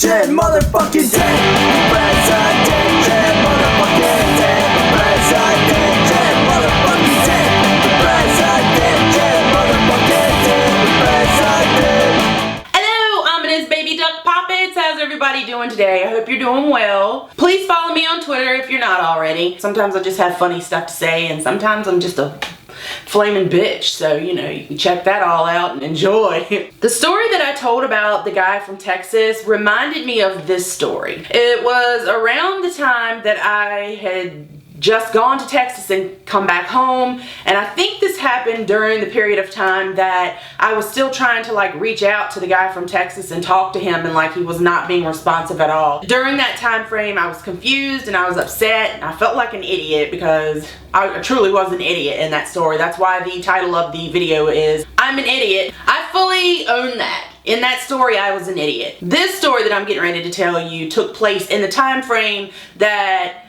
Jen, motherfucking Dent. President Jen, motherfucking Dent. President Jen, motherfucking Dent. President Jen, motherfucking Dent. President. Hello, ominous baby duck poppets. How's everybody doing today? I hope you're doing well. Please follow me on Twitter if you're not already. Sometimes I just have funny stuff to say, and sometimes I'm just a flaming bitch, so you know, you can check that all out and enjoy. The story that I told about the guy from Texas reminded me of this story. It was around the time that I had just gone to Texas and come back home, and I think this happened during the period of time that I was still trying to like reach out to the guy from Texas and talk to him, and like he was not being responsive at all. During that time frame I was confused and I was upset and I felt like an idiot because I truly was an idiot in that story. That's why the title of the video is I'm an idiot. I fully own that. In that story, I was an idiot. This story that I'm getting ready to tell you took place in the time frame that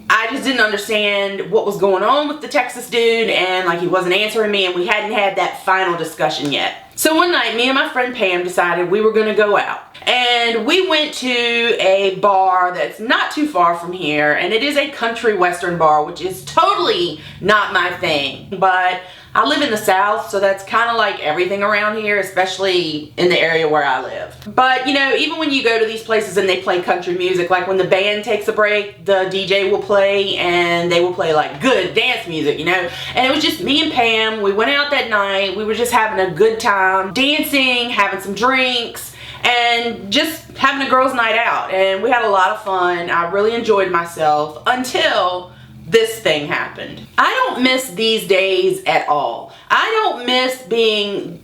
I just didn't understand what was going on with the Texas dude, and like he wasn't answering me, and we hadn't had that final discussion yet. So one night, me and my friend Pam decided we were gonna go out. And we went to a bar that's not too far from here, and it is a country western bar, which is totally not my thing. But I live in the South, so that's kind of like everything around here, especially in the area where I live. But you know, even when you go to these places and they play country music, like when the band takes a break, the DJ will play and they will play like good dance music, you know? And it was just me and Pam. We went out that night. We were just having a good time, dancing, having some drinks, and just having a girls' night out. And we had a lot of fun. I really enjoyed myself until this thing happened. I don't miss these days at all. I don't miss being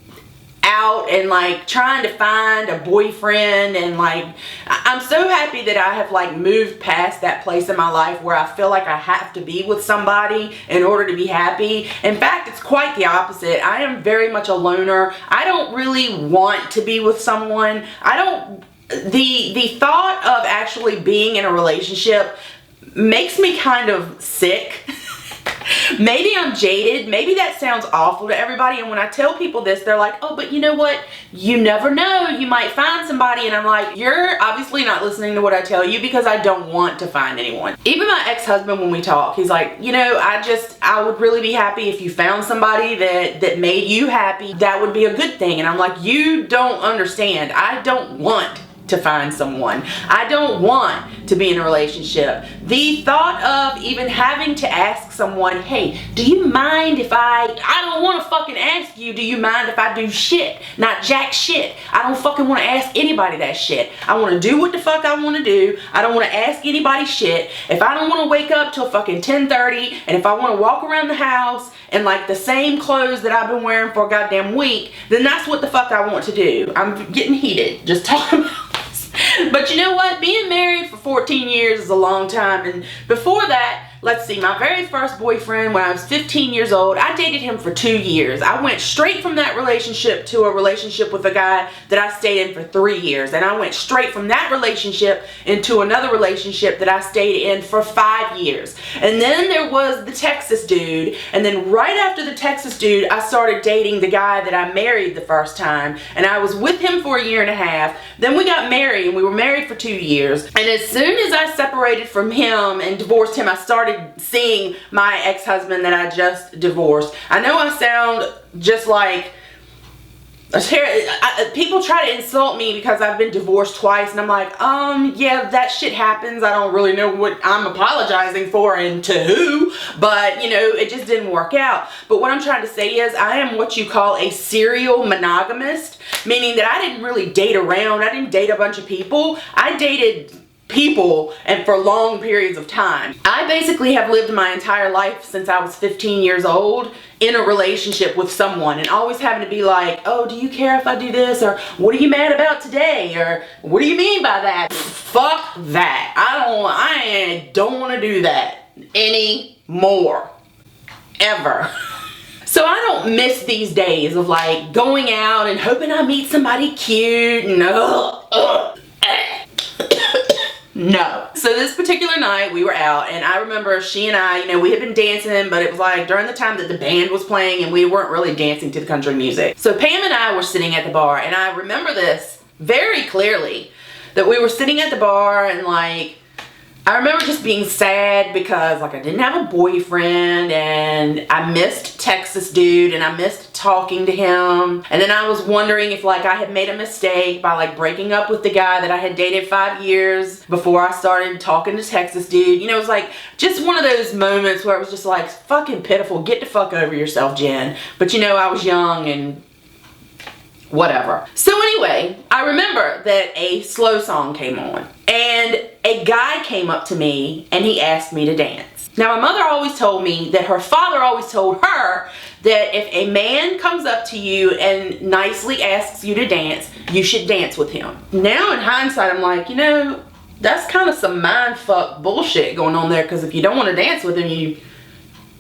out and like trying to find a boyfriend, and like I'm so happy that I have like moved past that place in my life where I feel like I have to be with somebody in order to be happy. In fact, it's quite the opposite. I am very much a loner. I don't really want to be with someone. The thought of actually being in a relationship makes me kind of sick. Maybe I'm jaded. Maybe that sounds awful to everybody, and when I tell people this, they're like, oh, but you know what? You never know. You might find somebody. And I'm like, you're obviously not listening to what I tell you, because I don't want to find anyone. Even my ex-husband, when we talk, he's like, you know, I would really be happy if you found somebody that made you happy. That would be a good thing. And I'm like, you don't understand. I don't want to find someone. I don't want to be in a relationship. The thought of even having to ask someone, hey, do you mind if I don't want to fucking ask you, do you mind if I do shit? Not jack shit. I don't fucking want to ask anybody that shit. I want to do what the fuck I want to do. I don't want to ask anybody shit. If I don't want to wake up till fucking 10:30, and if I want to walk around the house in like the same clothes that I've been wearing for a goddamn week, then that's what the fuck I want to do. I'm getting heated just talking about. But you know what? Being married for 14 years is a long time. And before that, let's see, my very first boyfriend when I was 15 years old, I dated him for 2 years. I went straight from that relationship to a relationship with a guy that I stayed in for 3 years. And I went straight from that relationship into another relationship that I stayed in for 5 years. And then there was the Texas dude. And then right after the Texas dude, I started dating the guy that I married the first time. And I was with him for 1.5 years. Then we got married, and we were married for 2 years. And as soon as I separated from him and divorced him, I started seeing my ex-husband that I just divorced. I know I sound just like people try to insult me because I've been divorced twice, and I'm like, yeah, that shit happens. I don't really know what I'm apologizing for and to who, but you know, it just didn't work out. But what I'm trying to say is I am what you call a serial monogamist, meaning that I didn't really date around. I didn't date a bunch of people. I dated people, and for long periods of time. I basically have lived my entire life since I was 15 years old in a relationship with someone, and always having to be like, oh, do you care if I do this? Or what are you mad about today? Or what do you mean by that? Fuck that. I don't want to do that anymore. Ever. So I don't miss these days of like going out and hoping I meet somebody cute and no. So this particular night we were out, and I remember she and I, you know, we had been dancing, but it was like during the time that the band was playing and we weren't really dancing to the country music. So Pam and I were sitting at the bar, and I remember this very clearly. that we were sitting at the bar, and like, I remember just being sad because like I didn't have a boyfriend, and I missed Texas dude, and I missed talking to him. And then I was wondering if like I had made a mistake by like breaking up with the guy that I had dated 5 years before I started talking to Texas dude. You know, it was like just one of those moments where it was just like fucking pitiful. Get the fuck over yourself, Jen. But you know, I was young and whatever. So anyway, I remember that a slow song came on, and a guy came up to me and he asked me to dance. Now, my mother always told me that her father always told her that if a man comes up to you and nicely asks you to dance, you should dance with him. Now in hindsight, I'm like, you know, that's kind of some mindfuck bullshit going on there, because if you don't want to dance with him, you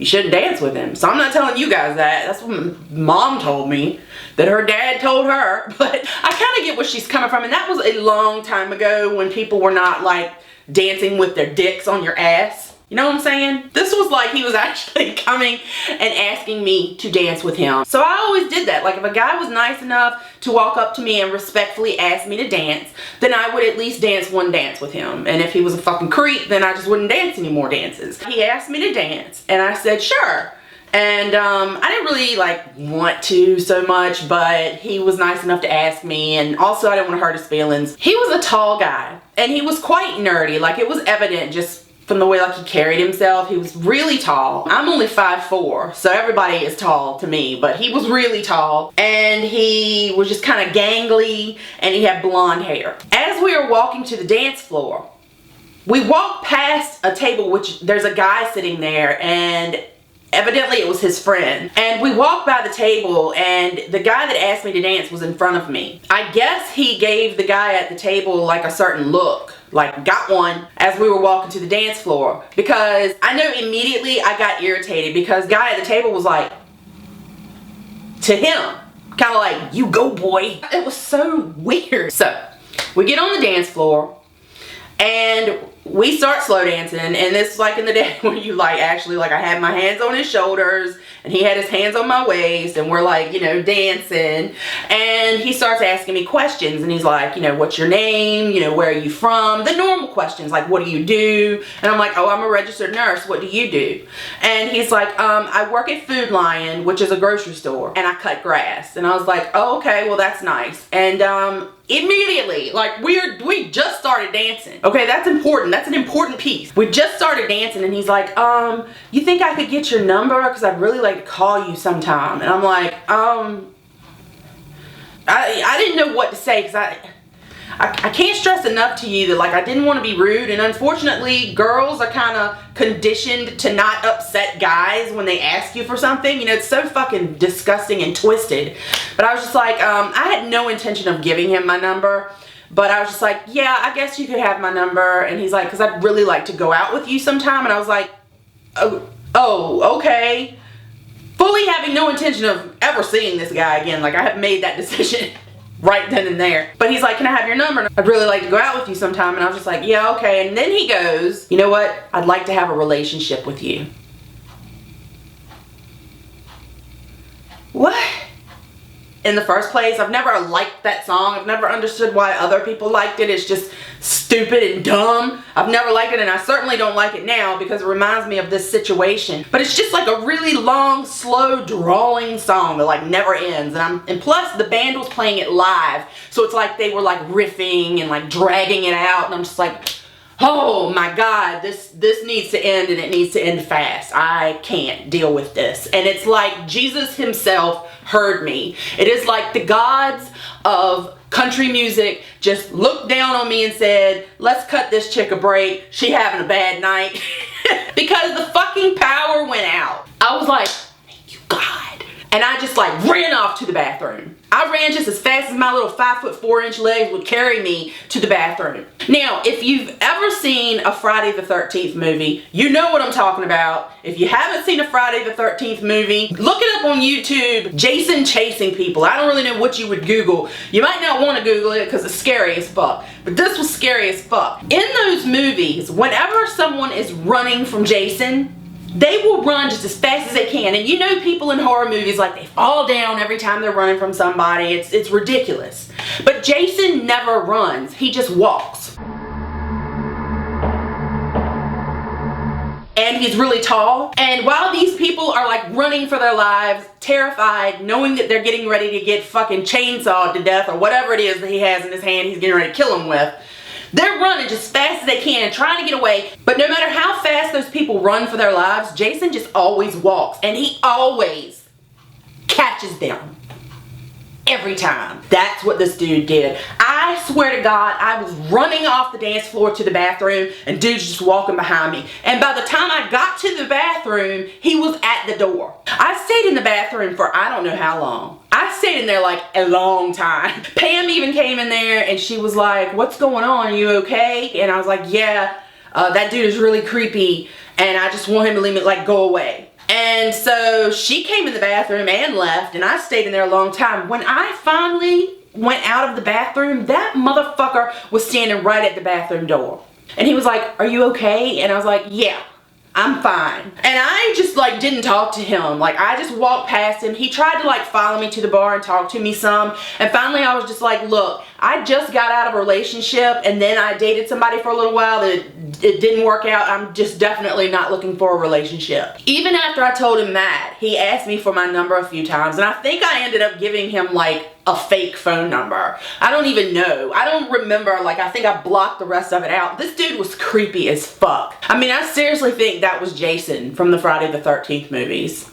shouldn't dance with him. So I'm not telling you guys that. That's what mom told me, that her dad told her. But I kind of get where she's coming from. And that was a long time ago when people were not like dancing with their dicks on your ass. You know what I'm saying? This was like he was actually coming and asking me to dance with him. So I always did that. Like if a guy was nice enough to walk up to me and respectfully ask me to dance, then I would at least dance one dance with him. And if he was a fucking creep, then I just wouldn't dance any more dances. He asked me to dance and I said, sure. And I didn't really like want to so much, but he was nice enough to ask me, and also I didn't want to hurt his feelings. He was a tall guy and he was quite nerdy. Like it was evident just from the way like he carried himself. He was really tall. I'm only 5'4", so everybody is tall to me, but he was really tall, and he was just kind of gangly, and he had blonde hair. As we were walking to the dance floor, we walked past a table which there's a guy sitting there, and evidently it was his friend. And we walked by the table, and the guy that asked me to dance was in front of me. I guess he gave the guy at the table like a certain look, like got one, as we were walking to the dance floor, because I know immediately I got irritated because the guy at the table was like, to him, kind of like, you go boy. It was so weird. So we get on the dance floor and we start slow dancing, and it's like in the day where you like actually like I had my hands on his shoulders and he had his hands on my waist, and we're like, you know, dancing, and he starts asking me questions, and he's like, you know, what's your name, you know, where are you from, the normal questions like what do you do, and I'm like, oh, I'm a registered nurse, what do you do? And he's like, I work at Food Lion, which is a grocery store, and I cut grass. And I was like, oh, okay, well that's nice. And immediately, like we just started dancing. Okay, that's important. That's an important piece. We just started dancing, and he's like, you think I could get your number? Because I'd really like to call you sometime. And I'm like, I didn't know what to say, because I can't stress enough to you that like I didn't want to be rude, and unfortunately girls are kind of conditioned to not upset guys when they ask you for something. You know, it's so fucking disgusting and twisted. But I was just like, I had no intention of giving him my number, but I was just like, yeah, I guess you could have my number. And he's like, because I'd really like to go out with you sometime. And I was like, oh, okay. Fully having no intention of ever seeing this guy again. Like I had made that decision right then and there. But he's like, can I have your number? I'd really like to go out with you sometime. And I was just like, yeah, okay. And then he goes, you know what? I'd like to have a relationship with you. What? In the first place, I've never liked that song. I've never understood why other people liked it. It's just stupid and dumb. I've never liked it, and I certainly don't like it now because it reminds me of this situation. But it's just like a really long, slow, drawling song that like never ends. And plus the band was playing it live, so it's like they were like riffing and like dragging it out, and I'm just like, oh my God, this needs to end, and it needs to end fast. I can't deal with this. And it's like Jesus himself heard me. It is like the gods of country music just looked down on me and said, let's cut this chick a break. She having a bad night. Because the fucking power went out. I was like, thank you, God. And I just like ran off to the bathroom. I ran just as fast as my little 5'4" legs would carry me to the bathroom. Now, if you've ever seen a Friday the 13th movie, you know what I'm talking about. If you haven't seen a Friday the 13th movie, look it up on YouTube, Jason chasing people. I don't really know what you would Google. You might not want to Google it because it's scary as fuck. But this was scary as fuck. In those movies, whenever someone is running from Jason, They will run just as fast as they can. And you know people in horror movies, like, they fall down every time they're running from somebody. It's ridiculous. But Jason never runs. He just walks. And he's really tall. And while these people are like running for their lives, terrified, knowing that they're getting ready to get fucking chainsawed to death or whatever it is that he has in his hand he's getting ready to kill them with, they're running just as fast as they can, trying to get away. But no matter how fast those people run for their lives, Jason just always walks. And he always catches them. Every time. That's what this dude did. I swear to God, I was running off the dance floor to the bathroom and dude's just walking behind me. And by the time I got to the bathroom, he was at the door. I stayed in the bathroom for I don't know how long. I stayed in there like a long time. Pam even came in there and she was like, "What's going on? Are you okay?" And I was like, "Yeah, that dude is really creepy and I just want him to leave me, like, go away." And so she came in the bathroom and left, and I stayed in there a long time. When I finally went out of the bathroom, that motherfucker was standing right at the bathroom door. And he was like, "Are you okay?" And I was like, "Yeah, I'm fine." And I just like didn't talk to him. Like, I just walked past him. He tried to like follow me to the bar and talk to me some. And finally I was just like, "Look, I just got out of a relationship and then I dated somebody for a little while that it didn't work out. I'm just definitely not looking for a relationship." Even after I told him that, he asked me for my number a few times, and I think I ended up giving him like a fake phone number. I don't even know. I don't remember. Like, I think I blocked the rest of it out. This dude was creepy as fuck. I mean, I seriously think that was Jason from the Friday the 13th movies.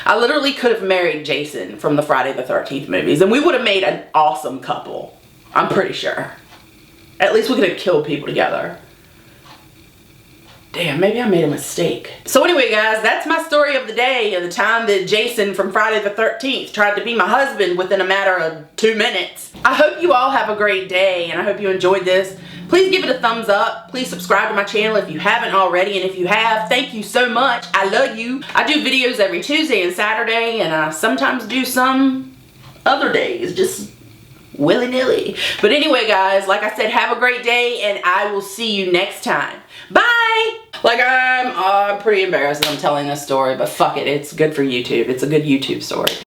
I literally could have married Jason from the Friday the 13th movies, and we would have made an awesome couple. I'm pretty sure. At least we could have killed people together. Damn, maybe I made a mistake. So anyway, guys, that's my story of the day, of the time that Jason from Friday the 13th tried to be my husband within a matter of 2 minutes. I hope you all have a great day, and I hope you enjoyed this. Please give it a thumbs up. Please subscribe to my channel if you haven't already, and if you have, thank you so much. I love you. I do videos every Tuesday and Saturday, and I sometimes do some other days, just willy-nilly. But anyway, guys, like I said, have a great day, and I will see you next time. Bye! Like, I'm pretty embarrassed that I'm telling this story, but fuck it, it's good for YouTube. It's a good YouTube story.